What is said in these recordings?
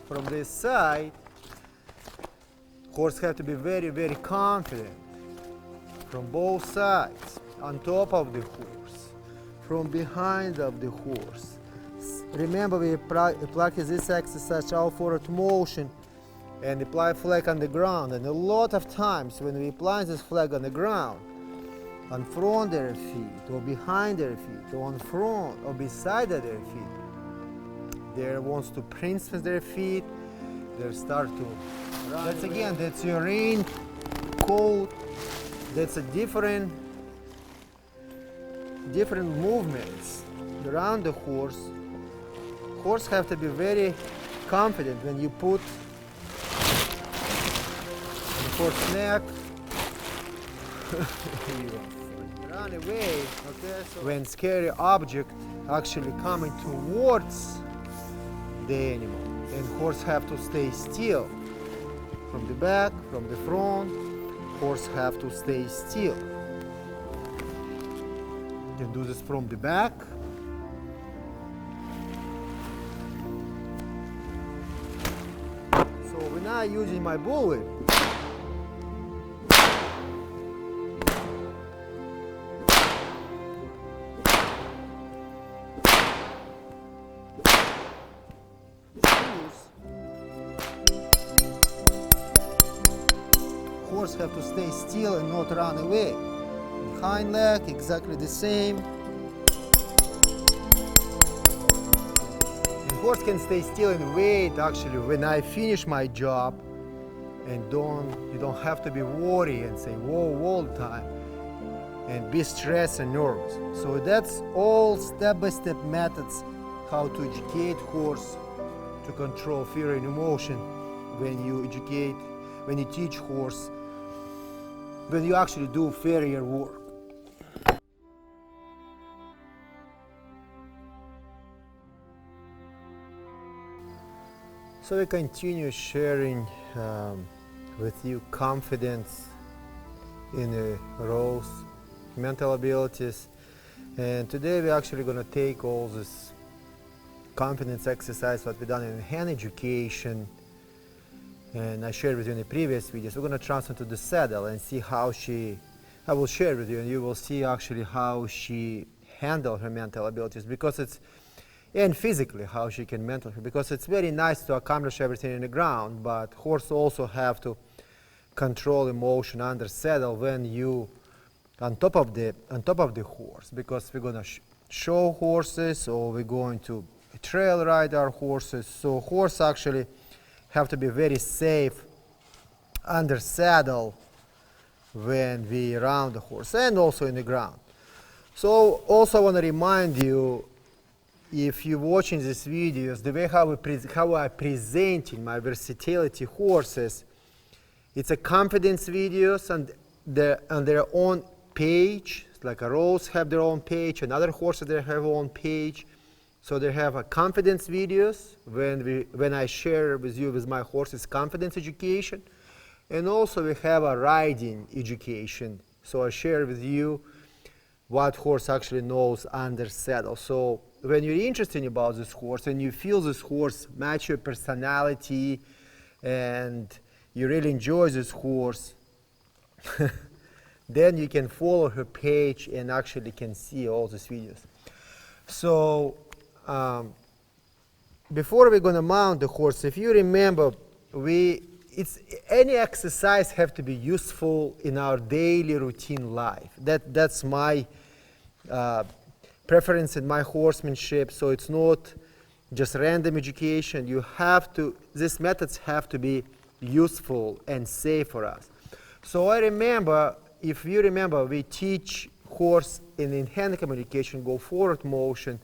from this side, horse have to be very, very confident from both sides, on top of the horse, from behind of the horse. Remember, we practice this exercise all forward motion and apply flag on the ground. And a lot of times when we apply this flag on the ground, on front their feet, or behind their feet, or on front, or beside of their feet, they wants to prince with their feet, they start to run. That's again, that's your rein coat. That's a different movements around the horse. Horse have to be very confident when you put on the horse neck. Run away, okay? So when scary object actually coming towards the animal, and horse have to stay still. From the back, from the front, horse have to stay still. You can do this from the back. So we're not using my bullet. Horse have to stay still and not run away. Hind leg, exactly the same. And horse can stay still and wait actually when I finish my job, and you don't have to be worried and say whoa all the time and be stressed and nervous. So that's all step-by-step methods how to educate horse to control fear and emotion when you teach horse, when you actually do farrier work. So we continue sharing with you confidence in the roles, mental abilities, and today we're actually going to take all this confidence exercise what we've done in hand education, and I shared with you in the previous videos. We're going to transfer to the saddle and see how I will share with you, and you will see actually how she handle her mental abilities, because and physically how she can mentor her, because it's very nice to accomplish everything in the ground, but horse also have to control emotion under saddle when you on top of the horse, because we're going to show horses, or we're going to trail ride our horses. So horse actually have to be very safe under saddle when we round the horse, and also in the ground. So also I want to remind you, if you're watching these videos, the way how I presenting my versatility horses, it's a confidence videos on their own page. Like a Rose have their own page, and other horses they have their own page. So they have a confidence videos when I share with you with my horses confidence education, and also we have a riding education. So I share with you what horse actually knows under saddle. So when you're interested about this horse and you feel this horse match your personality and you really enjoy this horse, then you can follow her page and actually can see all these videos. So before we're going to mount the horse, if you remember, any exercise have to be useful in our daily routine life. That's my preference in my horsemanship. So it's not just random education. These methods have to be useful and safe for us. So I remember, if you remember, we teach horse in hand communication, go forward motion,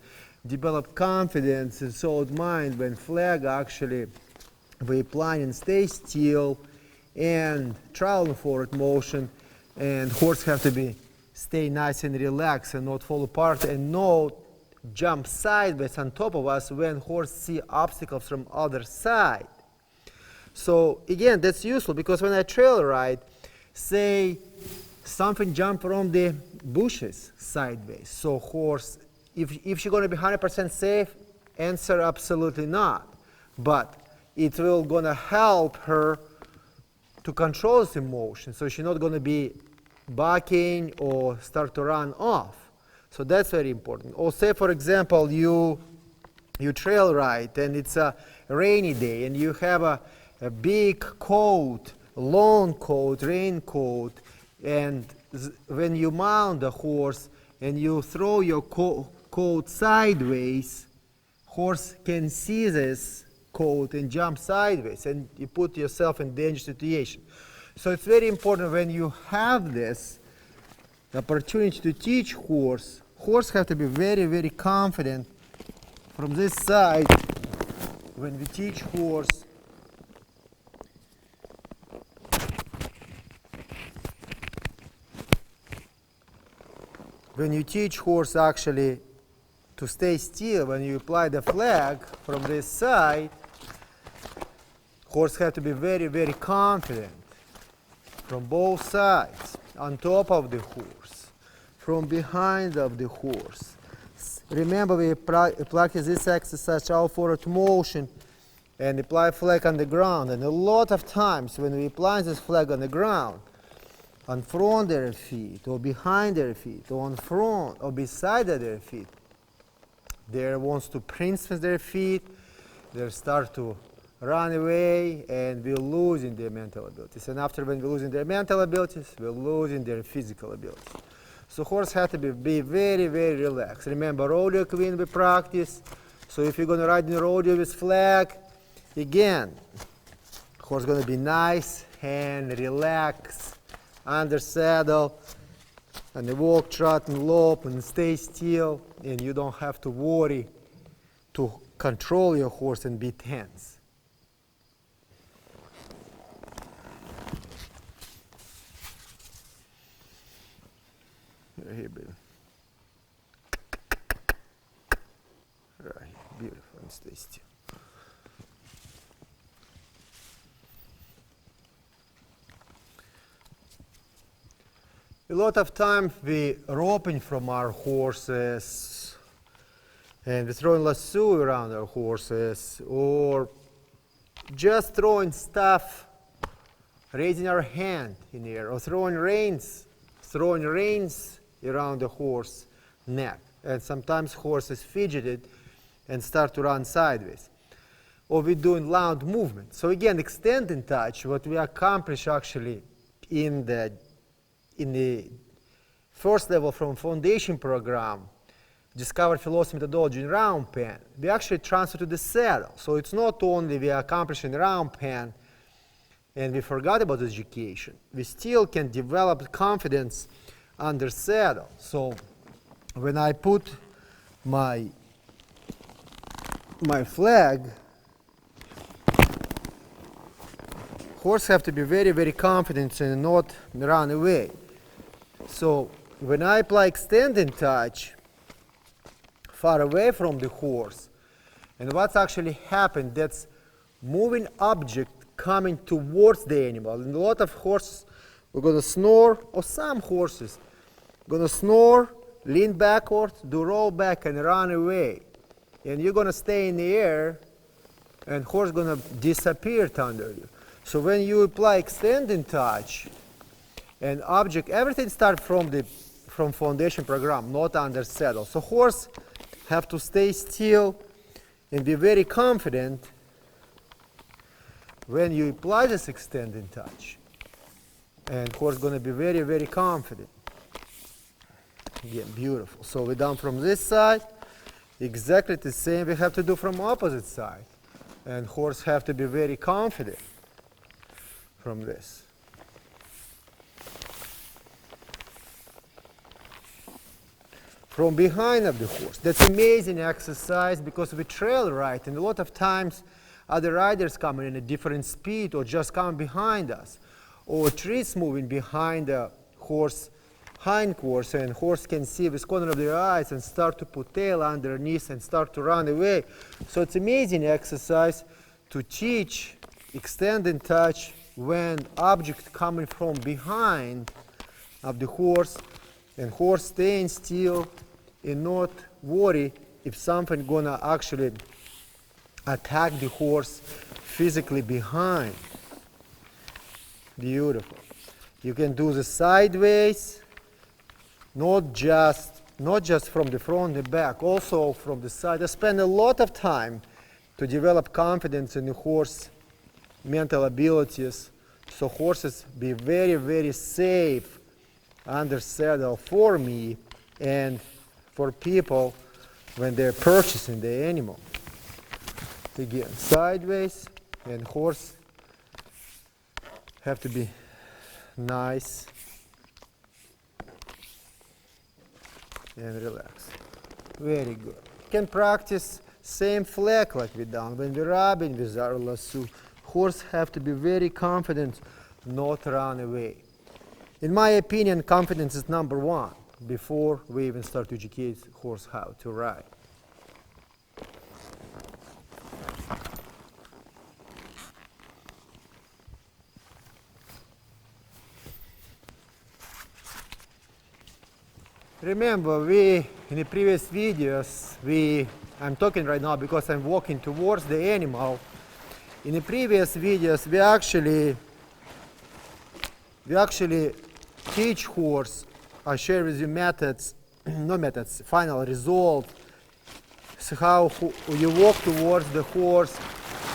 develop confidence and solid mind when flag actually we apply and stay still, and trial and forward motion, and horse have to stay nice and relaxed and not fall apart and not jump sideways on top of us when horse see obstacles from other side. So again, that's useful, because when I trail ride, say something jump from the bushes sideways, so horse, if she's going to be 100% safe, answer absolutely not. But it will gonna help her to control this emotion, so she's not gonna be backing or start to run off. So that's very important. Or say, for example, you trail ride and it's a rainy day and you have a big coat, long coat, rain coat, and when you mount the horse and you throw your coat sideways, horse can see this coat and jump sideways, and you put yourself in dangerous situation. So it's very important when you have this opportunity to teach horse have to be very, very confident from this side. When we teach horse, actually to stay still, when you apply the flag from this side, horse have to be very, very confident from both sides, on top of the horse, from behind of the horse. Remember, we practice this exercise out forward motion and apply flag on the ground. And a lot of times when we apply this flag on the ground, on front their feet, or behind their feet, or on front, or beside of their feet, they wants to princess their feet, they start to run away, and we're losing their mental abilities. And after when we're losing their mental abilities, we're losing their physical abilities. So horse has to be very, very relaxed. Remember, rodeo queen we practice. So if you're going to ride in rodeo with flag, again, horse going to be nice and relaxed under saddle, and they walk, trot, and lope, and stay still, and you don't have to worry to control your horse and be tense. Here, baby. Right, beautiful, and stay still. A lot of time we roping from our horses, and we're throwing lasso around our horses, or just throwing stuff, raising our hand in the air, or throwing reins around the horse neck. And sometimes horses fidgeted and start to run sideways. Or we're doing loud movement. So again, extending touch, what we accomplish actually in the first level from foundation program, discover philosophy methodology in round pen, we actually transfer to the saddle. So it's not only we accomplish in round pen and we forgot about education, we still can develop confidence under saddle. So when I put my flag, horse have to be very, very confident and not run away. So when I apply extending touch far away from the horse, and what's actually happened, that's moving object coming towards the animal. And a lot of horses are going to snore, or some horses going to snore, lean backwards, do roll back and run away. And you're going to stay in the air, and horse going to disappear under you. So when you apply extending touch, and object, everything starts from foundation program, not under saddle. So horse have to stay still and be very confident when you apply this extending touch. And horse going to be very, very confident. Again, beautiful. So we're done from this side. Exactly the same we have to do from opposite side. And horse have to be very confident from this. From behind of the horse. That's amazing exercise because we trail ride, and a lot of times other riders coming in a different speed or just come behind us, or trees moving behind the horse hindquarters, and horse can see with corner of their eyes and start to put tail underneath and start to run away. So it's amazing exercise to teach extending touch when object coming from behind of the horse, and horse staying still and not worry if something gonna actually attack the horse physically behind. Beautiful. You can do the sideways, not just from the front and the back, also from the side. I spend a lot of time to develop confidence in the horse mental abilities, so horses be very, very safe under saddle for me and for people when they're purchasing the animal. Again, sideways, and horse have to be nice and relax. Very good. Can practice same flag like we done when we're rubbing with our lasso. Horse have to be very confident, not run away. In my opinion, confidence is number one before we even start to educate horse how to ride. Remember, in the previous videos, I'm talking right now because I'm walking towards the animal. In the previous videos, we actually teach horse. I share with you methods, no methods, final result. So how you walk towards the horse,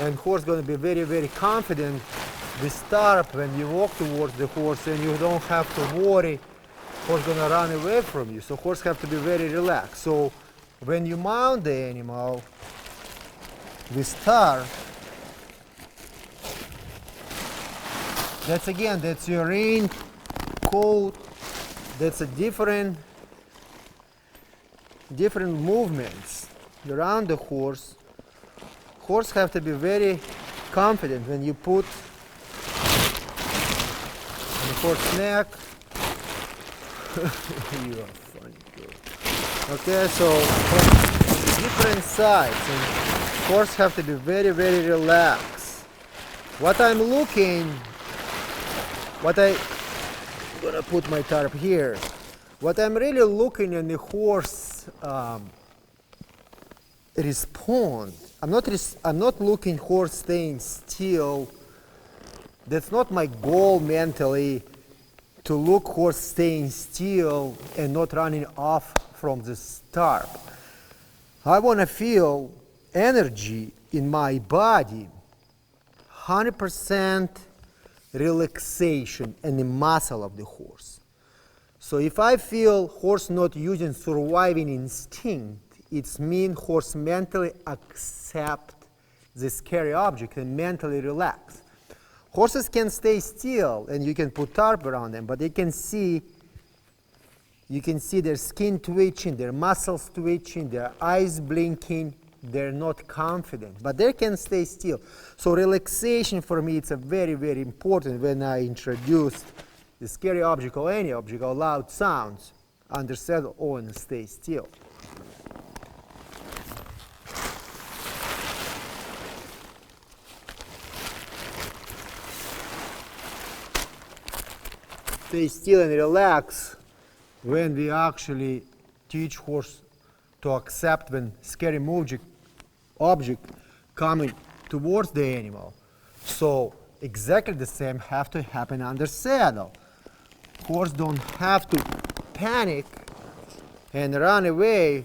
and horse going to be very, very confident. We start when you walk towards the horse, and you don't have to worry horse going to run away from you. So horse have to be very relaxed. So when you mount the animal, we start. That's your rein, coat. That's a different movements around the horse. Horse have to be very confident when you put on the horse neck. You are funny girl. Okay, so from different sides, and horse have to be very, very relaxed. I'm gonna put my tarp here. What I'm really looking in the horse respond. I'm not looking horse staying still. That's not my goal mentally, to look horse staying still and not running off from the tarp. I want to feel energy in my body, 100% relaxation in the muscle of the horse. So if I feel horse not using surviving instinct, it means horse mentally accept the scary object and mentally relax. Horses can stay still and you can put tarp around them, but you can see their skin twitching, their muscles twitching, their eyes blinking. They're not confident, but they can stay still. So relaxation for me, it's a very, very important when I introduced the scary object or any object or loud sounds under saddle or and stay still. Stay still and relax when we actually teach horse to accept when scary object coming towards the animal. So exactly the same have to happen under saddle. Horse don't have to panic and run away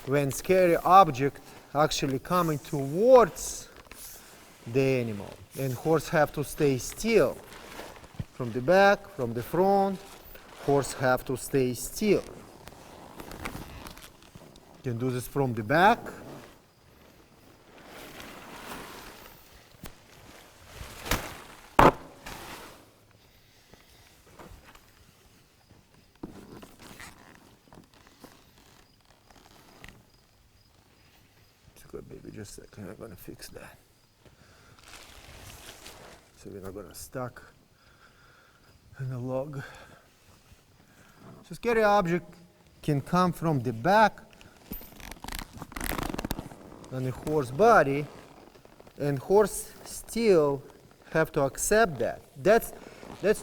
when scary object actually coming towards the animal. And horse have to stay still. From the back, from the front, horse have to stay still. You can do this from the back. It's good, baby, just a second, I'm gonna fix that. So we're not gonna stuck in the log. So scary object can come from the back on the horse body, and horse still have to accept that. That's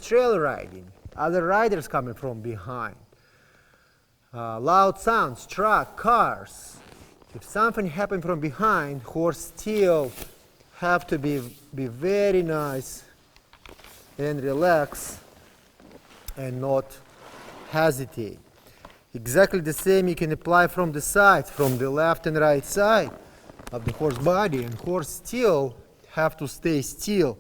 trail riding. Other riders coming from behind. Loud sounds, truck, cars. If something happened from behind, horse still have to be very nice and relaxed and not hesitate. Exactly the same you can apply from the sides, from the left and right side of the horse body, and horse still have to stay still.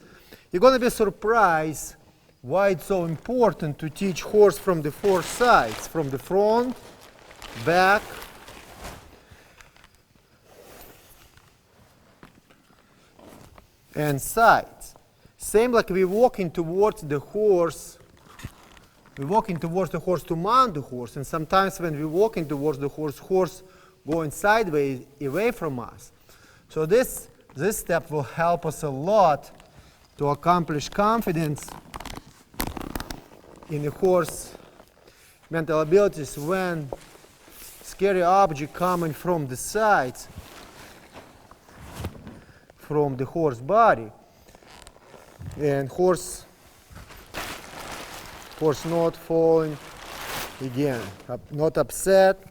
You're going to be surprised why it's so important to teach horse from the four sides, from the front, back, and sides. Same like we're walking towards the horse. We're walking towards the horse to mount the horse, and sometimes when we're walking towards the horse going sideways away from us. So this step will help us a lot to accomplish confidence in the horse mental abilities when scary object coming from the sides, from the horse body, and horse not falling again, not upset.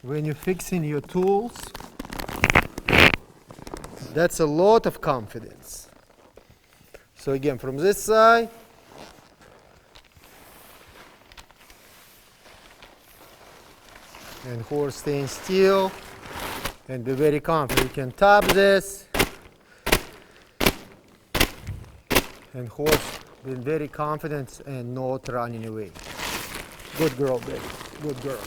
When you're fixing your tools, that's a lot of confidence. So again, from this side, and horse staying still, and be very confident. You can top this, and horse being very confident and not running away. Good girl, baby. Good girl.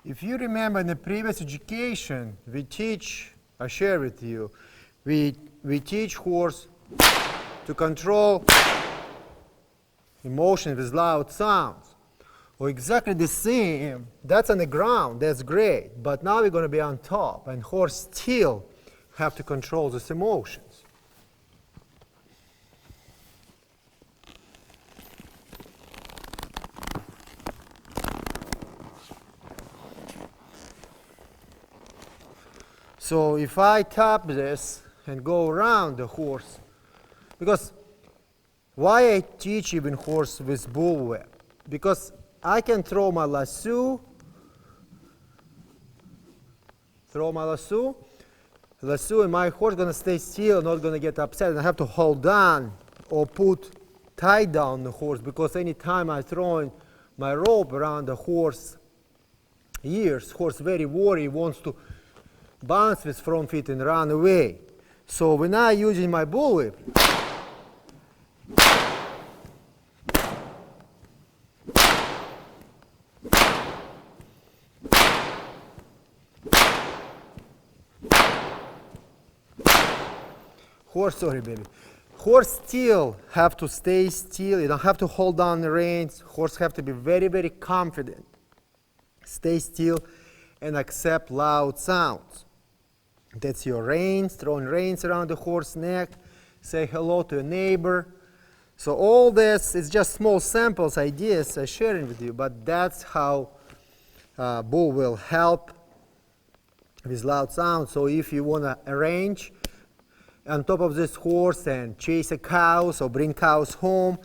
If you remember in the previous education, I share with you, we teach horse to control emotion with loud sounds. Or exactly the same, that's on the ground, that's great, but now we're going to be on top, and horse still have to control these emotions. So if I tap this and go around the horse, because why I teach even horse with bullwhip? Because I can throw my lasso, and my horse gonna stay still, not gonna get upset, and I have to hold on or tie down the horse, because anytime I throw my rope around the horse ears, horse very worried, wants to bounce with front feet and run away. So when I'm using my bullwhip, horse still have to stay still. You don't have to hold down the reins. Horse have to be very, very confident. Stay still and accept loud sounds. That's your reins, throwing reins around the horse's neck. Say hello to a neighbor. So all this is just small samples, ideas I'm sharing with you, but that's how bull will help with loud sounds. So if you want to arrange on top of this horse and chase a cows or bring cows home,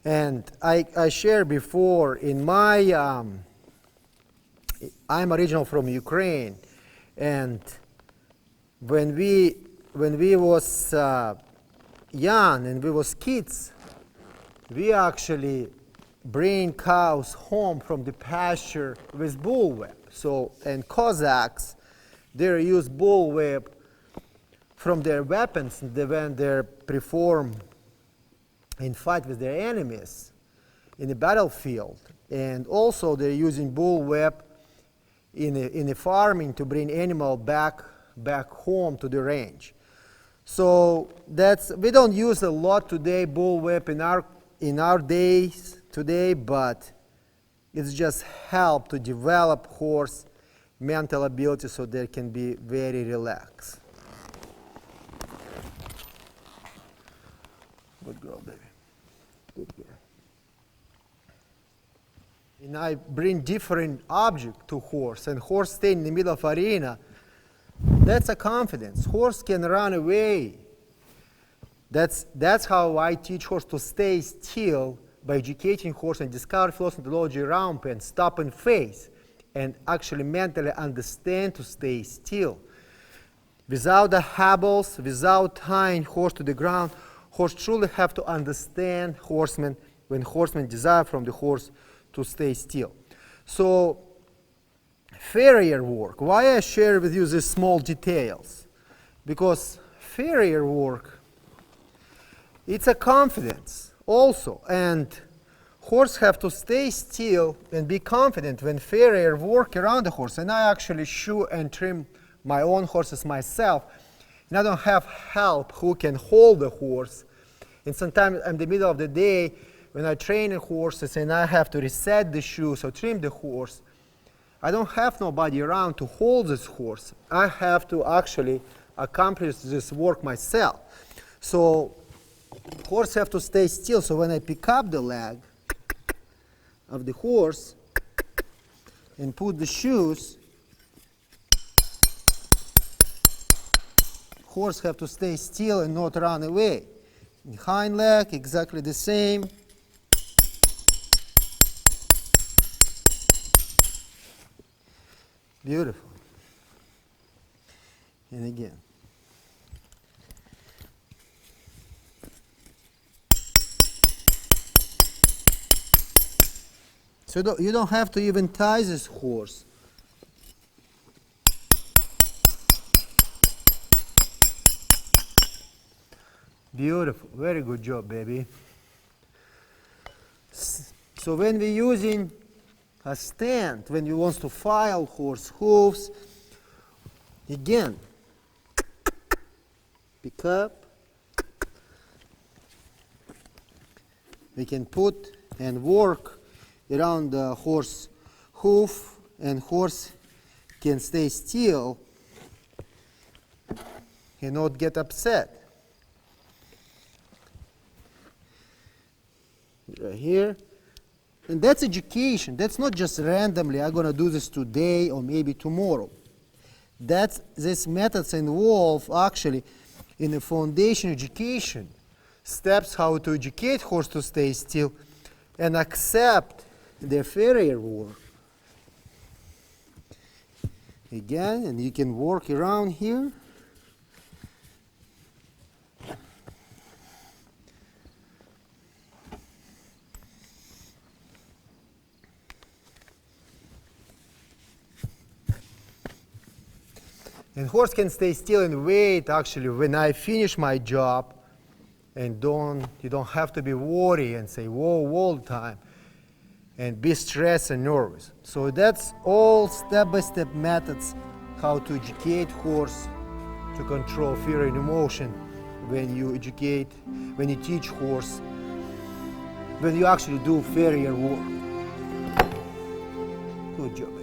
and I shared before in my, I'm original from Ukraine, and when we was young and we was kids, we actually bring cows home from the pasture with bullwhip. So, and Cossacks, they use bullwhip from their weapons when they perform in fight with their enemies in the battlefield. And also they're using bullwhip in the farming to bring animal back home to the range. So we don't use a lot today bullwhip in our days today, but it's just help to develop horse mental ability so they can be very relaxed. Good girl, baby. Good girl. and I bring different object to horse, and horse stay in the middle of arena, that's a confidence. Horse can run away. That's how I teach horse to stay still, by educating horse and discover philosophy around and stop and face, and actually mentally understand to stay still. Without the hobbles, without tying horse to the ground, horse truly have to understand horseman when horseman desire from the horse to stay still. So farrier work, why I share with you these small details? Because farrier work, it's a confidence also, and horse have to stay still and be confident when farrier work around the horse. And I actually shoe and trim my own horses myself, and I don't have help who can hold the horse. And sometimes in the middle of the day when I train horses and I have to reset the shoes or trim the horse, I don't have nobody around to hold this horse. I have to actually accomplish this work myself. So horse have to stay still, so when I pick up the leg of the horse and put the shoes, horse have to stay still and not run away. The hind leg, exactly the same. Beautiful. And again. So you don't have to even tie this horse. Beautiful, very good job, baby. So when we're using a stand, when you want to file horse hooves, again, pick up, we can put and work around the horse hoof, and horse can stay still and not get upset. Right here. And that's education. That's not just randomly, I'm going to do this today or maybe tomorrow. These methods involve actually in the foundation education, steps how to educate horse to stay still and accept their farrier work. Again, and you can work around here. And horse can stay still and wait actually when I finish my job, and you don't have to be worried and say whoa all the time and be stressed and nervous. So that's all step-by-step methods how to educate horse to control fear and emotion when you teach horse, when you actually do farrier work. Good job.